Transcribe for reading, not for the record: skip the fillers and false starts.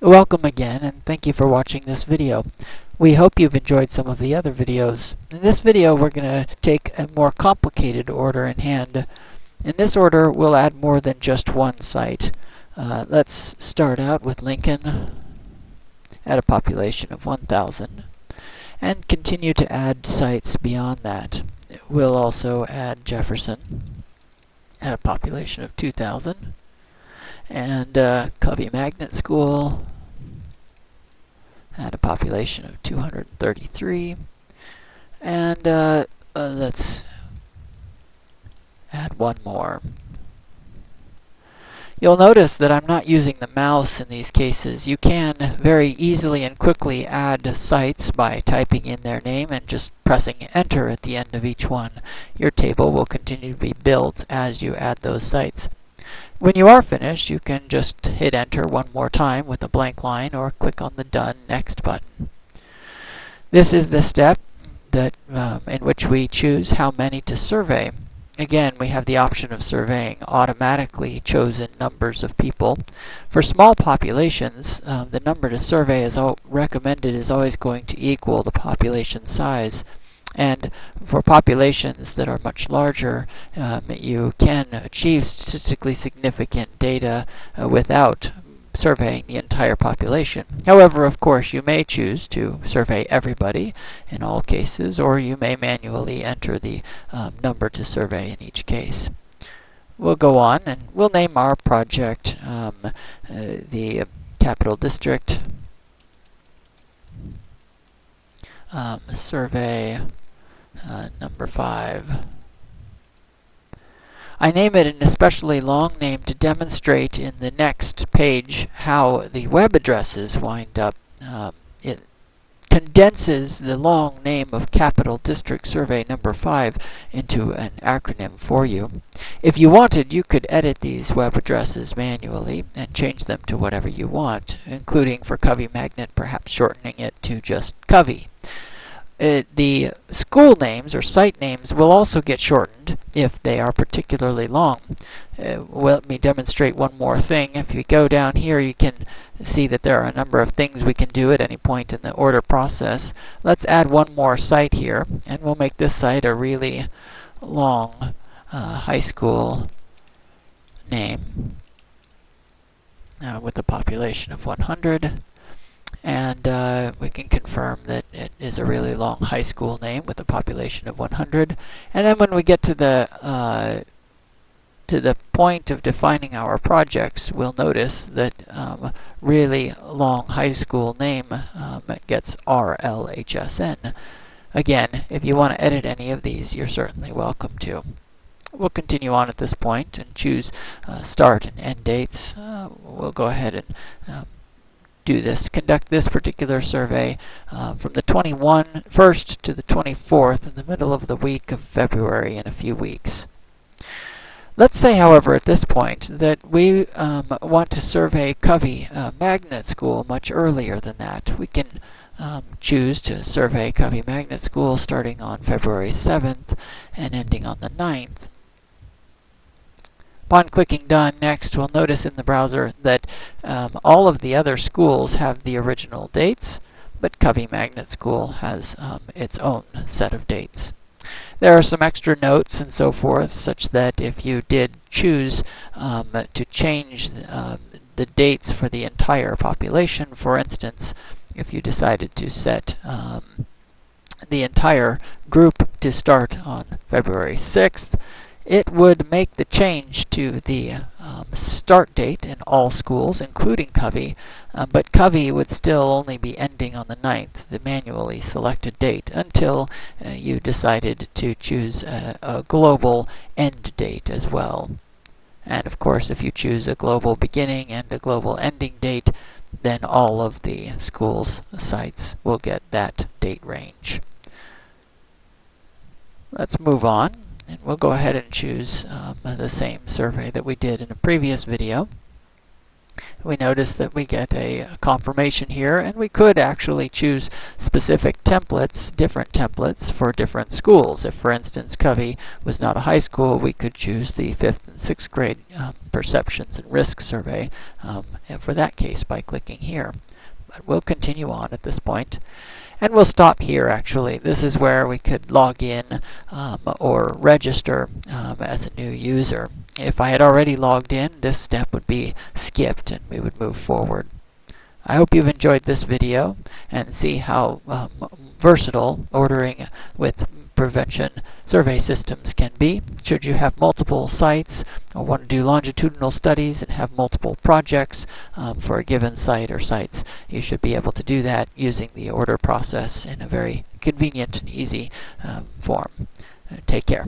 Welcome again, and thank you for watching this video. We hope you've enjoyed some of the other videos. In this video, we're going to take a more complicated order in hand. In this order, we'll add more than just one site. Let's start out with Lincoln at a population of 1,000, and continue to add sites beyond that. We'll also add Jefferson at a population of 2,000. And Covey Magnet School had a population of 233. And let's add one more. You'll notice that I'm not using the mouse in these cases. You can very easily and quickly add sites by typing in their name and just pressing Enter at the end of each one. Your table will continue to be built as you add those sites. When you are finished, you can just hit Enter one more time with a blank line or click on the Done Next button. This is the step that in which we choose how many to survey. Again, we have the option of surveying automatically chosen numbers of people. For small populations, the number to survey is recommended is always going to equal the population size. And for populations that are much larger, you can achieve statistically significant data without surveying the entire population. However, of course, you may choose to survey everybody in all cases, or you may manually enter the number to survey in each case. We'll go on, and we'll name our project the Capital District Survey number 5. I name it an especially long name to demonstrate in the next page how the web addresses wind up. It condenses the long name of Capital District Survey number 5 into an acronym for you. If you wanted, you could edit these web addresses manually and change them to whatever you want, including for Covey Magnet, perhaps shortening it to just Covey. The school names or site names will also get shortened if they are particularly long. Let me demonstrate one more thing. If you go down here, you can see that there are a number of things we can do at any point in the order process. Let's add one more site here, and we'll make this site a really long high school name with a population of 100. And we can confirm that it is a really long high school name with a population of 100. And then when we get to the point of defining our projects, we'll notice that really long high school name gets RLHSN. Again, if you want to edit any of these, you're certainly welcome to. We'll continue on at this point and choose start and end dates. We'll go ahead and conduct this particular survey from the 21st to the 24th in the middle of the week of February in a few weeks. Let's say, however, at this point that we want to survey Covey Magnet School much earlier than that. We can choose to survey Covey Magnet School starting on February 7th and ending on the 9th. Upon clicking Done Next, we'll notice in the browser that all of the other schools have the original dates, but Covey Magnet School has its own set of dates. There are some extra notes and so forth, such that if you did choose to change the dates for the entire population, for instance, if you decided to set the entire group to start on February 6th, it would make the change to the start date in all schools, including Covey, but Covey would still only be ending on the 9th, the manually selected date, until you decided to choose a global end date as well. And of course, if you choose a global beginning and a global ending date, then all of the schools' sites will get that date range. Let's move on. And we'll go ahead and choose the same survey that we did in a previous video. We notice that we get a confirmation here, and we could actually choose specific templates, different templates for different schools. If, for instance, Covey was not a high school, we could choose the 5th and 6th grade perceptions and risk survey and for that case by clicking here. But we'll continue on at this point. And we'll stop here, actually. This is where we could log in or register as a new user. If I had already logged in, this step would be skipped and we would move forward. I hope you've enjoyed this video and see how versatile ordering with prevention survey systems can be. Should you have multiple sites or want to do longitudinal studies and have multiple projects for a given site or sites, you should be able to do that using the order process in a very convenient and easy form. Take care.